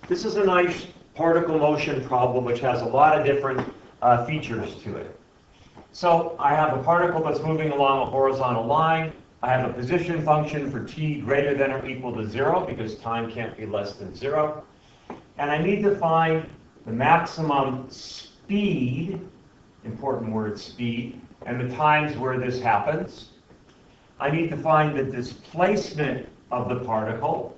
This is a nice particle motion problem which has a lot of different features to it. So I have a particle that's moving along a horizontal line. I have a position function for t greater than or equal to 0 because time can't be less than 0. And I need to find the maximum speed, important word speed, and the times where this happens. I need to find the displacement of the particle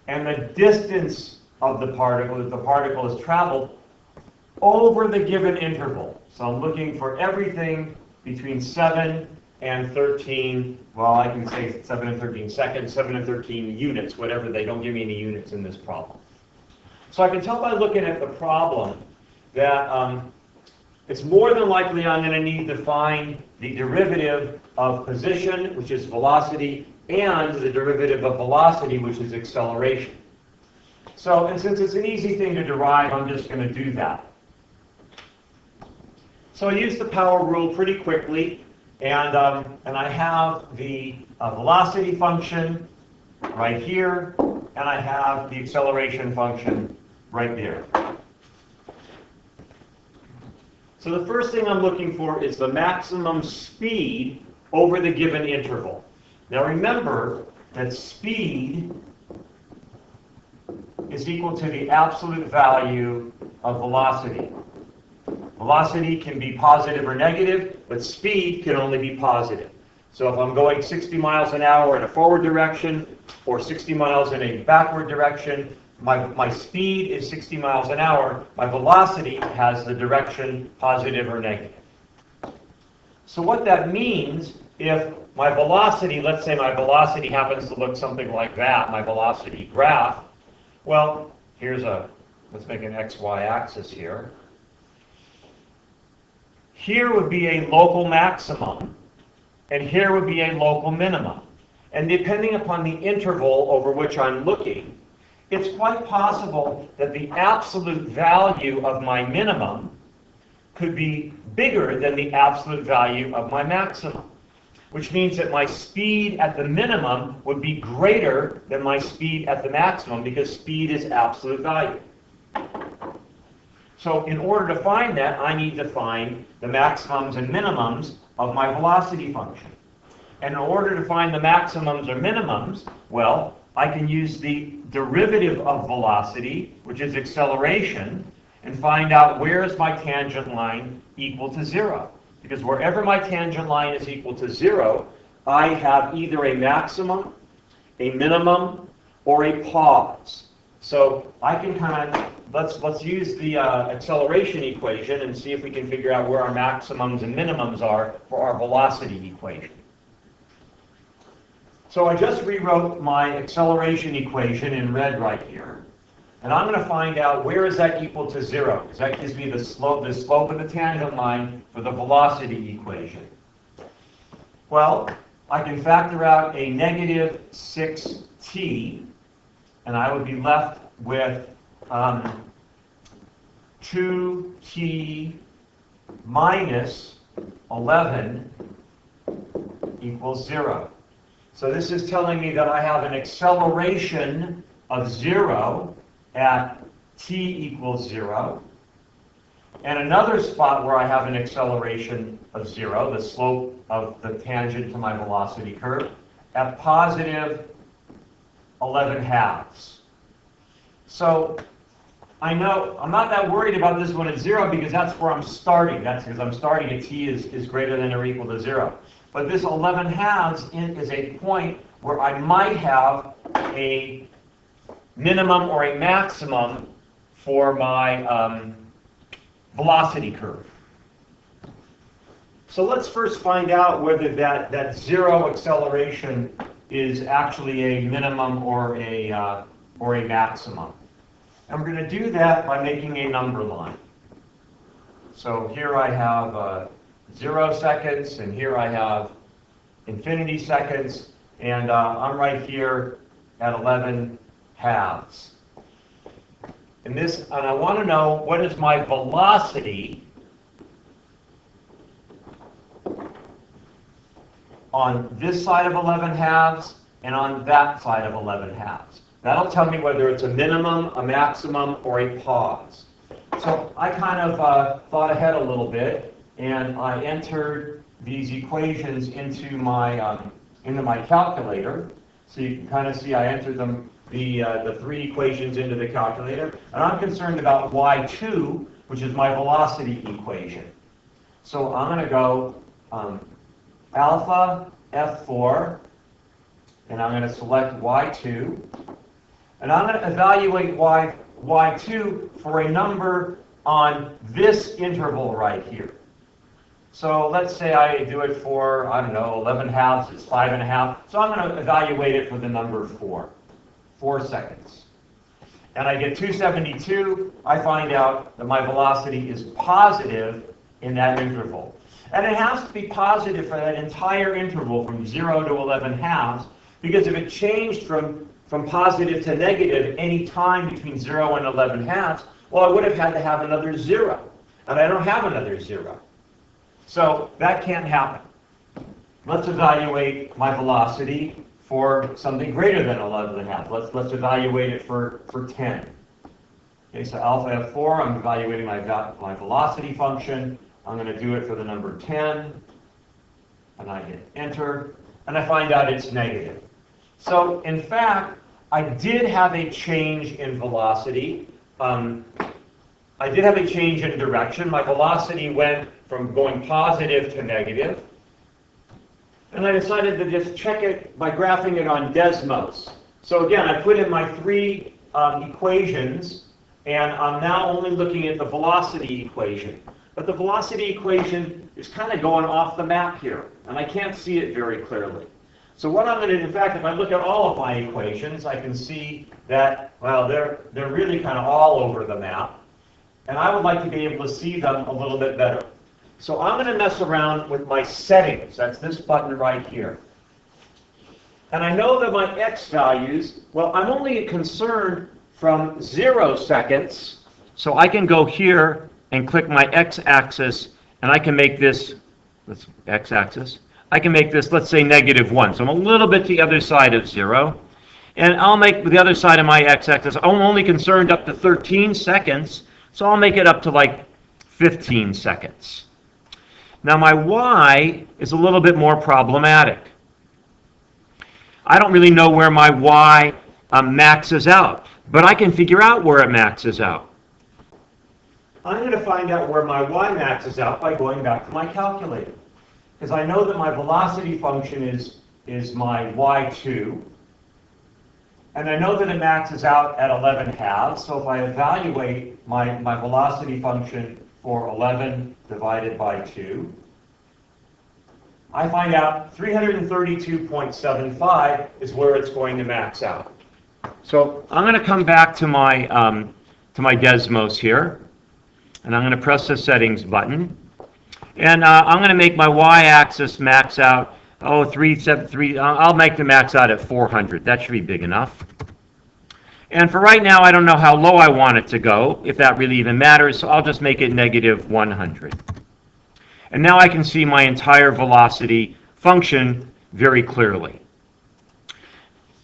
and the distance of the particle that the particle has traveled over the given interval. So I'm looking for everything between 7 and 13, well, I can say 7 and 13 seconds, 7 and 13 units, whatever. They don't give me any units in this problem. So I can tell by looking at the problem that it's more than likely I'm going to need to find the derivative of position, which is velocity, and the derivative of velocity, which is acceleration. So, and since it's an easy thing to derive, I'm just going to do that. So I use the power rule pretty quickly, and I have the velocity function right here, and I have the acceleration function right there. So the first thing I'm looking for is the maximum speed over the given interval. Now remember that speed is equal to the absolute value of velocity. Velocity can be positive or negative, but speed can only be positive. So if I'm going 60 miles an hour in a forward direction or 60 miles in a backward direction, my speed is 60 miles an hour. My velocity has the direction positive or negative. So what that means, if my velocity, let's say my velocity happens to look something like that, my velocity graph, well, let's make an XY axis here. Here would be a local maximum, and here would be a local minimum. And depending upon the interval over which I'm looking, it's quite possible that the absolute value of my minimum could be bigger than the absolute value of my maximum, which means that my speed at the minimum would be greater than my speed at the maximum because speed is absolute value. So in order to find that, I need to find the maximums and minimums of my velocity function. And in order to find the maximums or minimums, well, I can use the derivative of velocity, which is acceleration, and find out where is my tangent line equal to 0. Because wherever my tangent line is equal to 0, I have either a maximum, a minimum, or a pause. So I can kind of, let's use the acceleration equation and see if we can figure out where our maximums and minimums are for our velocity equation. So I just rewrote my acceleration equation in red right here. And I'm going to find out where is that equal to 0, because that gives me the slope of the tangent line for the velocity equation. Well, I can factor out a negative 6t, and I would be left with 2t minus 11 equals 0. So this is telling me that I have an acceleration of 0 at t equals 0. And another spot where I have an acceleration of 0, the slope of the tangent to my velocity curve, at positive 11 halves. So I know I'm not that worried about this one at 0 because that's where I'm starting. That's because I'm starting at t is greater than or equal to 0. But this 11 halves is a point where I might have a minimum or a maximum for my velocity curve. So let's first find out whether that 0 acceleration is actually a minimum or a maximum. And we're going to do that by making a number line. So here I have 0 seconds, and here I have infinity seconds, and I'm right here at 11 halves. And I want to know what is my velocity on this side of 11 halves and on that side of 11 halves. That'll tell me whether it's a minimum, a maximum, or a pause. So I kind of thought ahead a little bit, and I entered these equations into my calculator. So you can kind of see I entered them, the three equations into the calculator. And I'm concerned about y2, which is my velocity equation. So I'm going to go alpha F4, and I'm going to select y2. And I'm going to evaluate y2 for a number on this interval right here. So let's say I do it for, I don't know, 11 halves, it's 5.5. So I'm going to evaluate it for the number 4 seconds. And I get 272. I find out that my velocity is positive in that interval. And it has to be positive for that entire interval from 0 to 11 halves, because if it changed from positive to negative any time between 0 and 11 halves, well, I would have had to have another 0. And I don't have another 0. So that can't happen. Let's evaluate my velocity for something greater than 11.5. Let's evaluate it for 10. Okay, so alpha F4, I'm evaluating my velocity function. I'm going to do it for the number 10. And I hit enter. And I find out it's negative. So in fact, I did have a change in velocity. I did have a change in direction. My velocity went from going positive to negative. And I decided to just check it by graphing it on Desmos. So again, I put in my three equations, and I'm now only looking at the velocity equation. But the velocity equation is kind of going off the map here, and I can't see it very clearly. So what I'm going to do, in fact, if I look at all of my equations, I can see that, well, they're really kind of all over the map. And I would like to be able to see them a little bit better. So I'm going to mess around with my settings. That's this button right here. And I know that my x values, well, I'm only concerned from 0 seconds. So I can go here and click my x-axis, and I can make this, x-axis. I can make this, let's say, -1. So I'm a little bit to the other side of 0. And I'll make the other side of my x-axis, I'm only concerned up to 13 seconds. So I'll make it up to like 15 seconds. Now my y is a little bit more problematic. I don't really know where my y maxes out, but I can figure out where it maxes out. I'm going to find out where my y maxes out by going back to my calculator. Because I know that my velocity function is my y2. And I know that it maxes out at 11 halves, so if I evaluate my velocity function for 11 divided by 2, I find out 332.75 is where it's going to max out. So I'm going to come back to my Desmos here, and I'm going to press the settings button. And I'm going to make my y-axis max out, 373. I'll make the max out at 400. That should be big enough. And for right now, I don't know how low I want it to go, if that really even matters, so I'll just make it -100. And now I can see my entire velocity function very clearly.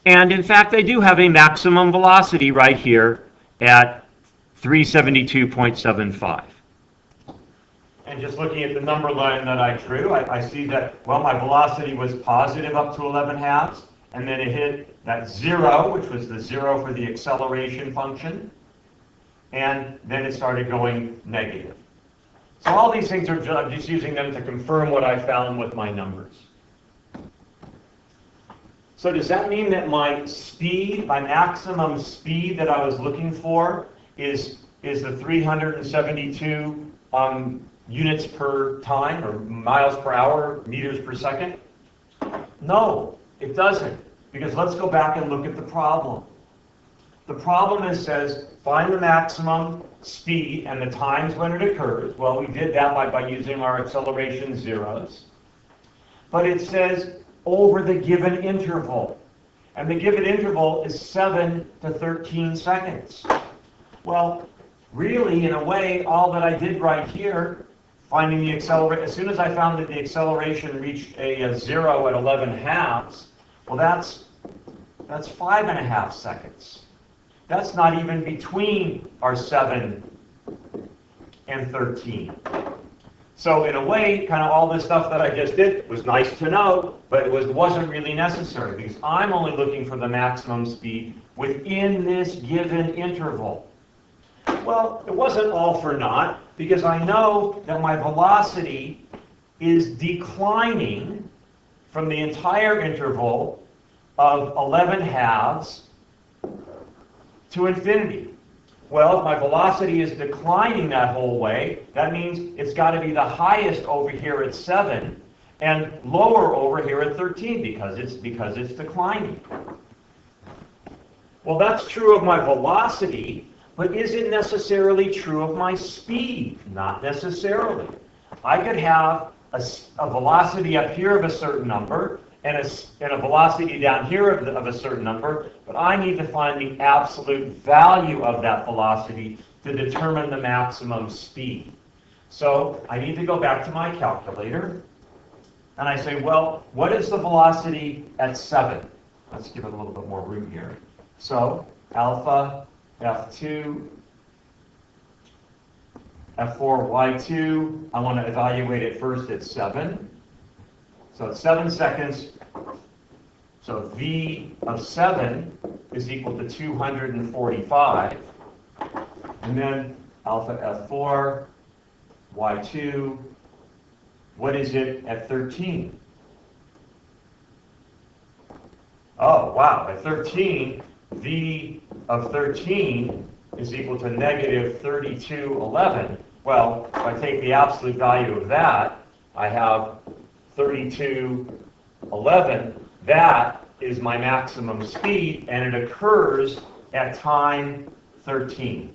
And in fact, I do have a maximum velocity right here at 372.75. And just looking at the number line that I drew, I see that, well, my velocity was positive up to 11 halves, and then it hit that 0, which was the 0 for the acceleration function, and then it started going negative. So all these things are I'm just using them to confirm what I found with my numbers. So does that mean that my speed, my maximum speed that I was looking for is the 372 units per time, or miles per hour, meters per second? No, it doesn't. Because let's go back and look at the problem. The problem says, find the maximum speed and the times when it occurs. Well, we did that by using our acceleration zeros. But it says, over the given interval. And the given interval is 7 to 13 seconds. Well, really, in a way, all that I did right here, finding the acceleration, as soon as I found that the acceleration reached a 0 at 11 halves, well, that's That's 5.5 seconds. That's not even between our 7 and 13. So in a way, kind of all this stuff that I just did was nice to know, but it wasn't really necessary because I'm only looking for the maximum speed within this given interval. Well, it wasn't all for naught because I know that my velocity is declining from the entire interval of 11 halves to infinity. Well, if my velocity is declining that whole way, that means it's got to be the highest over here at 7 and lower over here at 13 because it's declining. Well, that's true of my velocity, but is it necessarily true of my speed? Not necessarily. I could have a velocity up here of a certain number and a velocity down here of a certain number, but I need to find the absolute value of that velocity to determine the maximum speed. So I need to go back to my calculator, and I say, well, what is the velocity at 7? Let's give it a little bit more room here. So alpha f2, f4, y2, I want to evaluate it first at 7. So it's 7 seconds. So v of 7 is equal to 245. And then alpha f4, y2, what is it at 13? Oh, wow, at 13, v of 13 is equal to negative 3211. Well, if I take the absolute value of that, I have 3211. That is my maximum speed, and it occurs at time 13.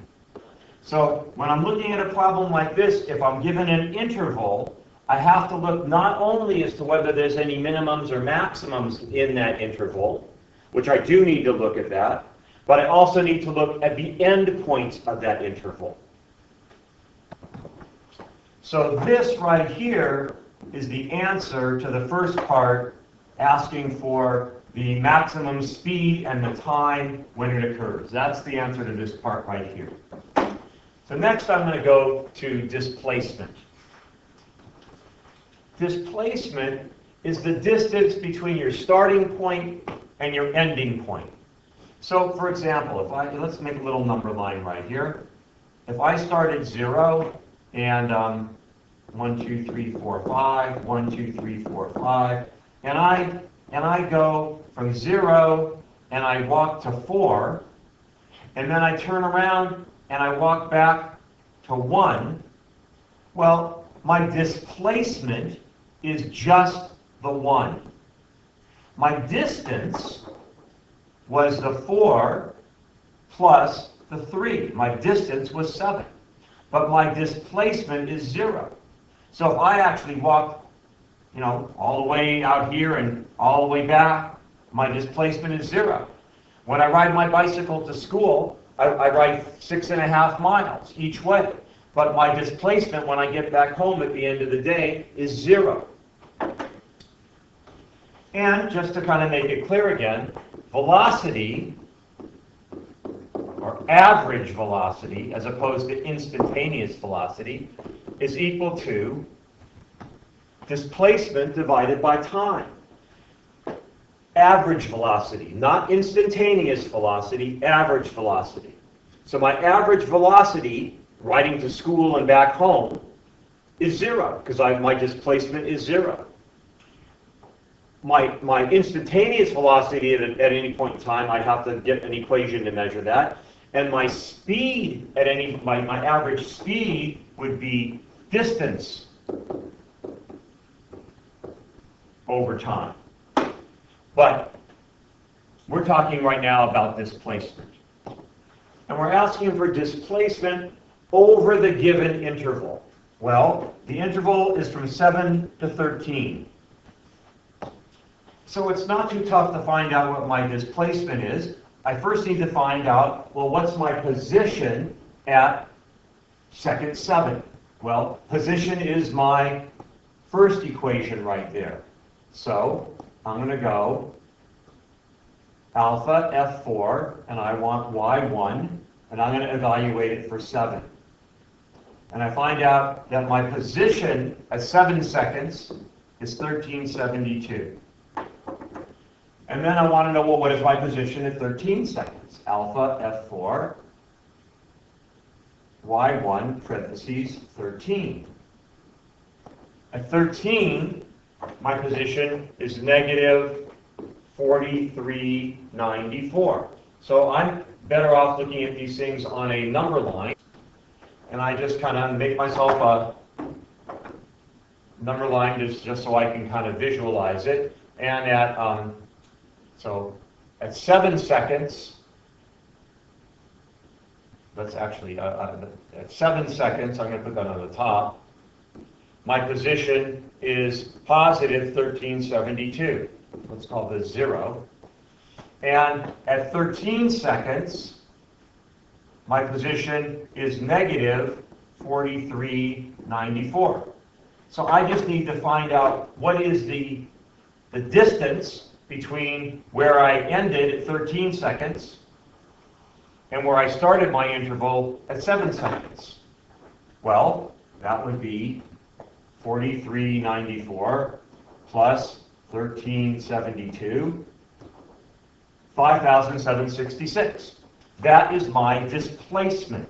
So when I'm looking at a problem like this, if I'm given an interval, I have to look not only as to whether there's any minimums or maximums in that interval, which I do need to look at that, but I also need to look at the end points of that interval. So this right here is the answer to the first part, asking for the maximum speed and the time when it occurs. That's the answer to this part right here. So next I'm going to go to displacement. Displacement is the distance between your starting point and your ending point. So for example, let's make a little number line right here. If I start at 0 and 1, 2, 3, 4, 5, 1, 2, 3, 4, 5, and I go from 0 and I walk to 4, and then I turn around and I walk back to 1, well, my displacement is just the 1. My distance was the 4 plus the 3. My distance was 7. But my displacement is 0. So if I actually walk, all the way out here and all the way back, my displacement is 0. When I ride my bicycle to school, I ride 6.5 miles each way. But my displacement when I get back home at the end of the day is 0. And just to kind of make it clear again, velocity, or average velocity, as opposed to instantaneous velocity, is equal to displacement divided by time. Average velocity, not instantaneous velocity, average velocity. So my average velocity, riding to school and back home, is 0, because my displacement is 0. My instantaneous velocity at any point in time, I'd have to get an equation to measure that. And my speed at my average speed would be distance over time. But we're talking right now about displacement. And we're asking for displacement over the given interval. Well, the interval is from 7 to 13. So it's not too tough to find out what my displacement is. I first need to find out, well, what's my position at second 7? Well, position is my first equation right there. So I'm going to go alpha f4, and I want y1, and I'm going to evaluate it for 7. And I find out that my position at 7 seconds is 1372. And then I want to know, well, what is my position at 13 seconds? Alpha f4, y1, parentheses, 13. At 13, my position is negative 4394. So I'm better off looking at these things on a number line. And I just kind of make myself a number line just so I can kind of visualize it. And at at 7 seconds, let's actually at 7 seconds, I'm going to put that on the top. My position is positive 1372. Let's call this 0. And at 13 seconds, my position is negative 4394. So I just need to find out what is the distance between where I ended at 13 seconds and where I started my interval at 7 seconds. Well, that would be 4394 plus 1372, 5,766. That is my displacement.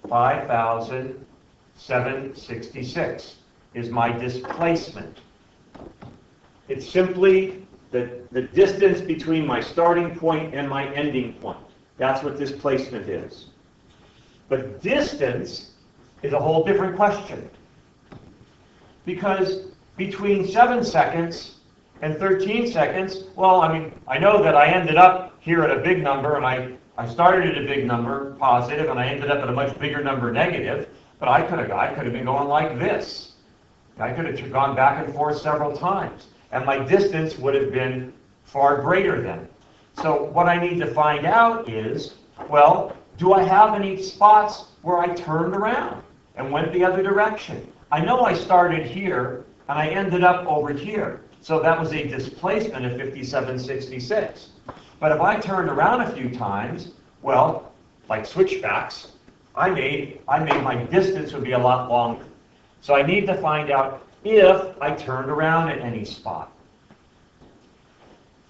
5,766 is my displacement. It's simply the distance between my starting point and my ending point. That's what displacement is. But distance is a whole different question. Because between 7 seconds and 13 seconds, well, I mean, I know that I ended up here at a big number, and I started at a big number, positive, and I ended up at a much bigger number, negative, but I could have been going like this. I could have gone back and forth several times, and my distance would have been far greater then. So what I need to find out is, well, do I have any spots where I turned around and went the other direction? I know I started here, and I ended up over here. So that was a displacement of 5766. But if I turned around a few times, well, like switchbacks, I made my distance would be a lot longer. So I need to find out if I turned around at any spot.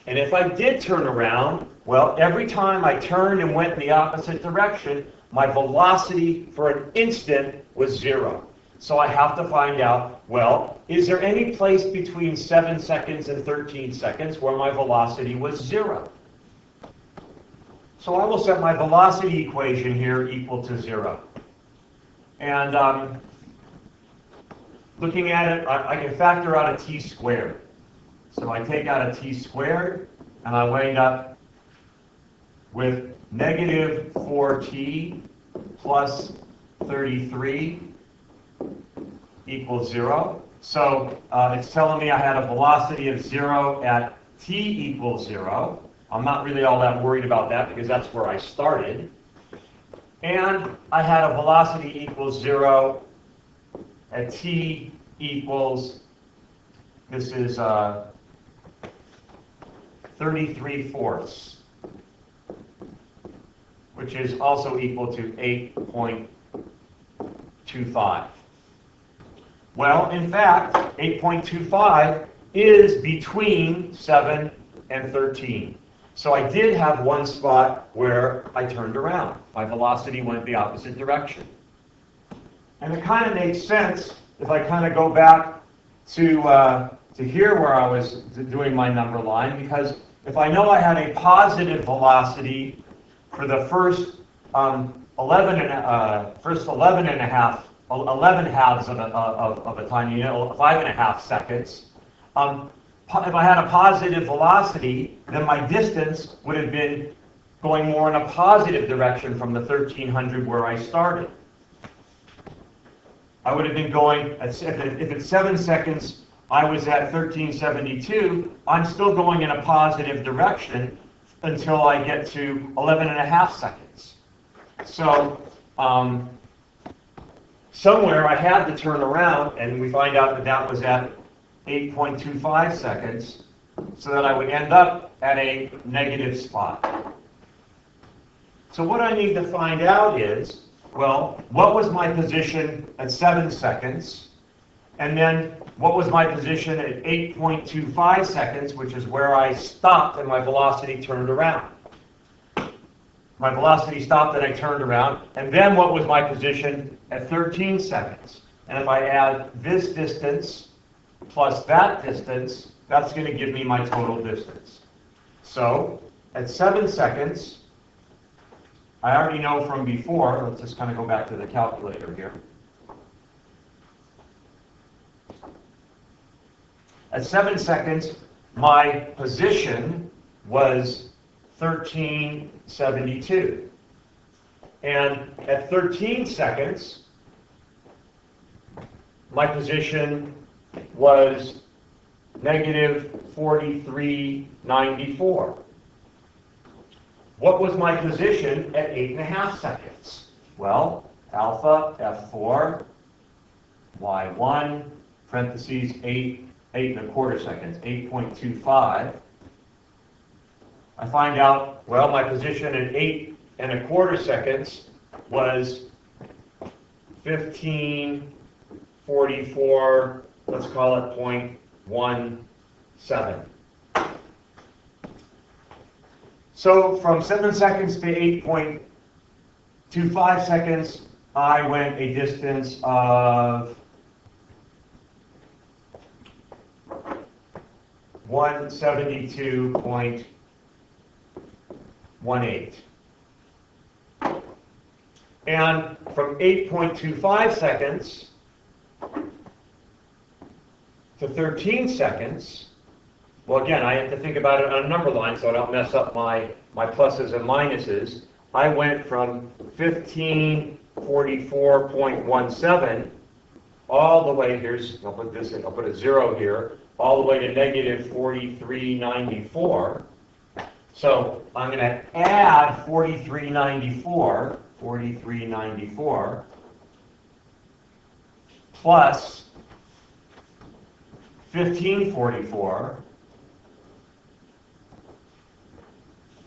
And if I did turn around, well, every time I turned and went in the opposite direction, my velocity for an instant was 0. So I have to find out, well, is there any place between 7 seconds and 13 seconds where my velocity was 0? So I will set my velocity equation here equal to 0. And looking at it, I can factor out a t squared. So I take out a t squared, and I wind up with negative 4t plus 33 equals 0. So it's telling me I had a velocity of 0 at t equals 0. I'm not really all that worried about that because that's where I started. And I had a velocity equals 0 at t equals, this is 33/4, which is also equal to 8.25. Well, in fact, 8.25 is between 7 and 13. So I did have one spot where I turned around. My velocity went the opposite direction. And it kind of makes sense if I kind of go back to here where I was doing my number line, because if I know I had a positive velocity for the first 11 halves of a time, 5.5 seconds. If I had a positive velocity, then my distance would have been going more in a positive direction from the 1300 where I started. I would have been going, if it's 7 seconds, I was at 1372, I'm still going in a positive direction until I get to 11.5 seconds. So somewhere I had to turn around, and we find out that that was at 8.25 seconds. so that I would end up at a negative spot. So what I need to find out is, well, what was my position at 7 seconds? And then what was my position at 8.25 seconds, which is where I stopped and my velocity turned around. My velocity stopped and I turned around. And then what was my position at 13 seconds? And if I add this distance plus that distance, that's going to give me my total distance. So at 7 seconds, I already know from before, let's just kind of go back to the calculator here. At 7 seconds, my position was 1372. And at 13 seconds, my position was negative 4394. What was my position at 8.5 seconds? Well, alpha F4, Y1, parentheses 8.25 seconds, 8.25. I find out, well, my position at 8.25 seconds was 1544, let's call it 0.17. So from 7 seconds to 8.25 seconds, I went a distance of 172.18. And from 8.25 seconds to 13 seconds, well, again, I have to think about it on a number line so I don't mess up my pluses and minuses. I went from 1544.17 all the way, I'll put a 0 here, all the way to negative 4394. So I'm going to add 4394 plus 1544,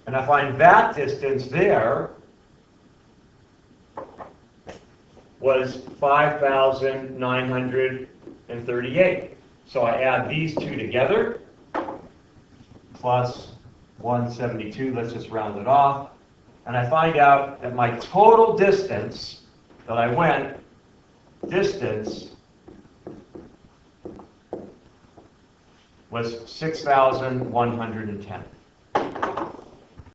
and I find that distance there was 5,938. So I add these two together, plus 172, let's just round it off, and I find out that my total distance that I went, was 6,110.